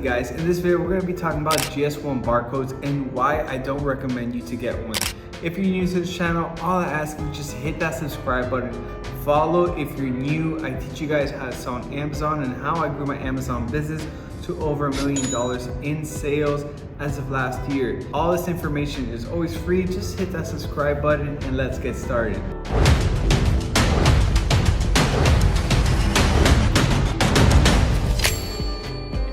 guys? In this video we're going to be talking about GS1 barcodes and why I don't recommend you to get one. If you're new to this channel, all I ask is just hit that subscribe button. Follow if you're new. I teach you guys how to sell on Amazon and how I grew my Amazon business to over $1 million in sales as of last year. All this information is always free. Just hit that subscribe button and let's get started.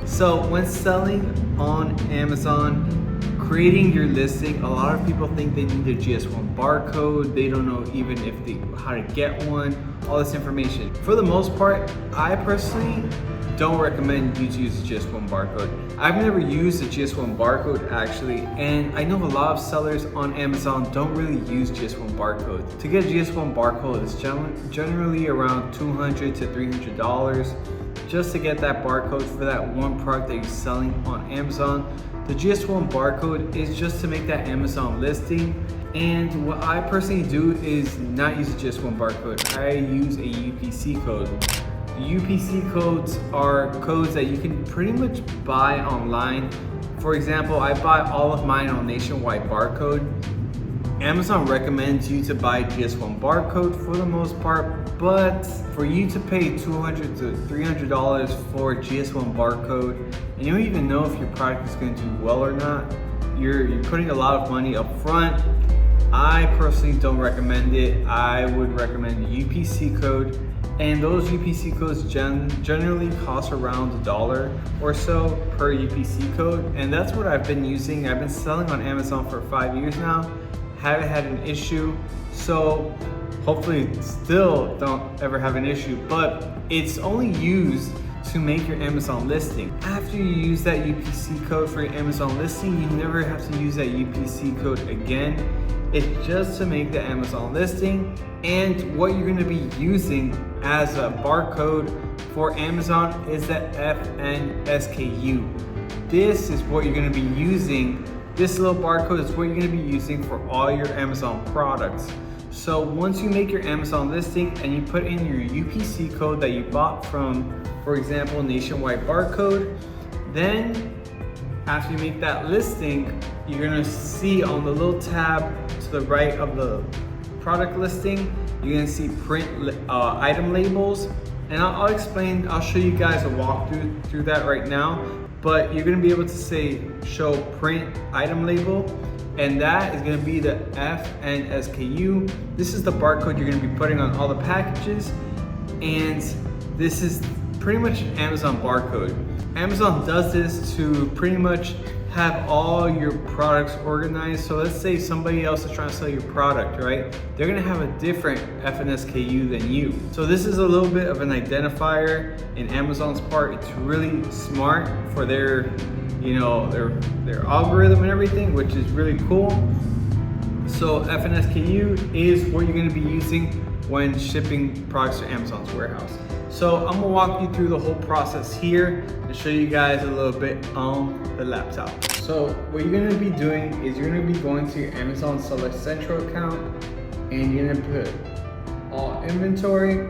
So when selling on Amazon, creating your listing, a lot of people think they need a GS1 barcode. They don't know even how to get one, all this information. For the most part, I personally don't recommend you to use a GS1 barcode. I've never used a GS1 barcode actually, and I know a lot of sellers on Amazon don't really use GS1 barcodes. To get a GS1 barcode is generally around $200 to $300 just to get that barcode for that one product that you're selling on Amazon. The GS1 barcode is just to make that Amazon listing, and what I personally do is not use a GS1 barcode. I use a UPC code. UPC codes are codes that you can pretty much buy online. For example, I buy all of mine on Nationwide Barcode. Amazon recommends you to buy GS1 barcode for the most part, but for you to pay $200 to $300 for GS1 barcode, and you don't even know if your product is going to do well or not, you're putting a lot of money up front. I personally don't recommend it. I would recommend a UPC code, and those UPC codes generally cost around $1 or so per UPC code, and that's what I've been using. I've been selling on Amazon for 5 years now. Haven't had an issue, so hopefully still don't ever have an issue, but it's only used to make your Amazon listing. After you use that UPC code for your Amazon listing, you never have to use that UPC code again. It's just to make the Amazon listing, and what you're going to be using as a barcode for Amazon is the FNSKU. This is what you're going to be using. This little barcode is what you're going to be using for all your Amazon products. So once you make your Amazon listing and you put in your UPC code that you bought from, for example, Nationwide Barcode, then after you make that listing, you're going to see on the little tab to the right of the product listing, you're going to see print item labels, and I'll show you guys a walkthrough through that right now. But you're going to be able to show print item label, and that is going to be the FNSKU. This is the barcode you're going to be putting on all the packages, and this is pretty much an Amazon barcode. Amazon does this to pretty much have all your products organized. So let's say somebody else is trying to sell your product, right? They're gonna have a different FNSKU than you. So this is a little bit of an identifier in Amazon's part. It's really smart for their algorithm and everything, which is really cool. So FNSKU is what you're gonna be using when shipping products to Amazon's warehouse. So I'm gonna walk you through the whole process here and show you guys a little bit on the laptop. So what you're gonna be doing is you're gonna be going to your Amazon Seller Central account, and you're gonna put all inventory,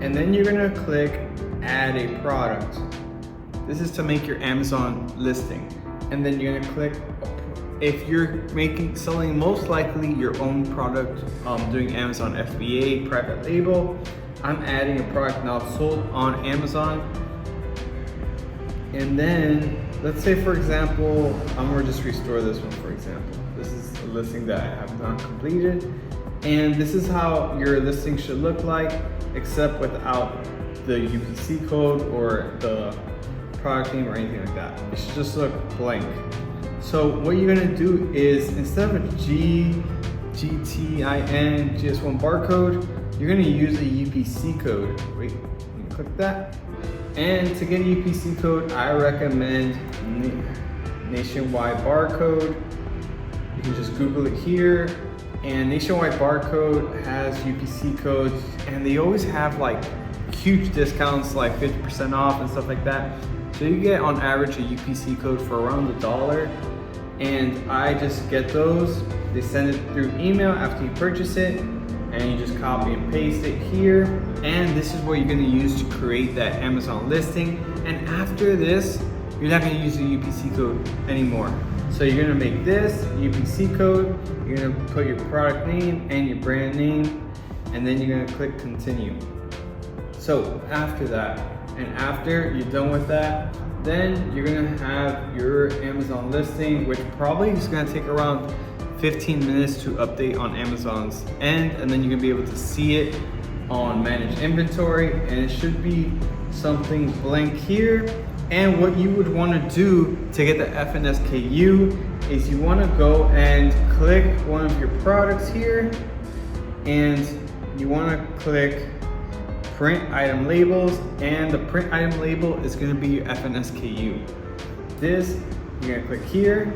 and then you're gonna click add a product. This is to make your Amazon listing. And then you're gonna click, if you're selling most likely your own product, doing Amazon FBA, private label, I'm adding a product now sold on Amazon. And then let's say, for example, I'm gonna just restore this one, for example. This is a listing that I have not completed. And this is how your listing should look like, except without the UPC code or the product name or anything like that. It should just look blank. So what you're gonna do is, instead of a GS1 barcode, you're gonna use a UPC code. Wait, you click that. And to get a UPC code, I recommend Nationwide Barcode. You can just Google it here. And Nationwide Barcode has UPC codes, and they always have like huge discounts, like 50% off and stuff like that. So you get on average a UPC code for around $1. And I just get those. They send it through email after you purchase it, and you just copy and paste it here. And this is what you're gonna use to create that Amazon listing. And after this, you're not gonna use the UPC code anymore. So you're gonna make this UPC code, you're gonna put your product name and your brand name, and then you're gonna click continue. So after that, and after you're done with that, then you're gonna have your Amazon listing, which probably is gonna take around 15 minutes to update on Amazon's end, and then you're gonna be able to see it on manage inventory, and it should be something blank here. And what you would want to do to get the FNSKU is you want to go and click one of your products here, and you want to click print item labels, and the print item label is going to be your FNSKU. This, you're going to click here,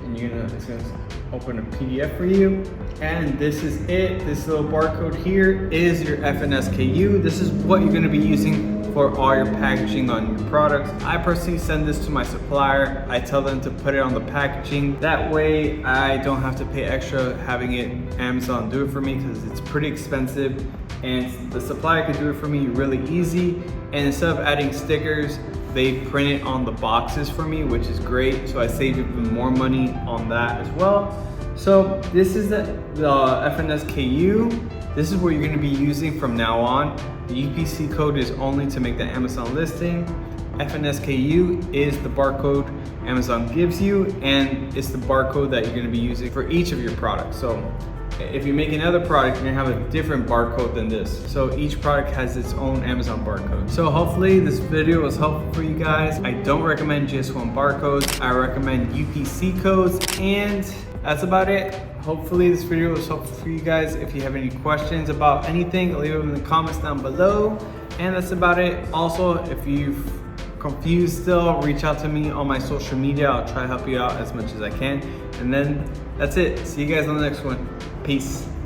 and it's going to open a PDF for you. And this is it. This little barcode here is your FNSKU. This is what you're going to be using for all your packaging on your products. I personally send this to my supplier. I tell them to put it on the packaging. That way I don't have to pay extra having Amazon do it for me, because it's pretty expensive, and the supplier can do it for me really easy. And instead of adding stickers, they print it on the boxes for me, which is great. So I save even more money on that as well. So this is the FNSKU. This is what you're going to be using from now on. The UPC code is only to make the Amazon listing. FNSKU is the barcode Amazon gives you, and it's the barcode that you're going to be using for each of your products. So if you make another product, you're going to have a different barcode than this. So each product has its own Amazon barcode. So hopefully this video was helpful for you guys. I don't recommend GS1 barcodes. I recommend UPC codes, and that's about it. Hopefully this video was helpful for you guys. If you have any questions about anything, leave them in the comments down below. And that's about it. Also, if you're confused still, reach out to me on my social media. I'll try to help you out as much as I can. And then that's it. See you guys on the next one. Peace.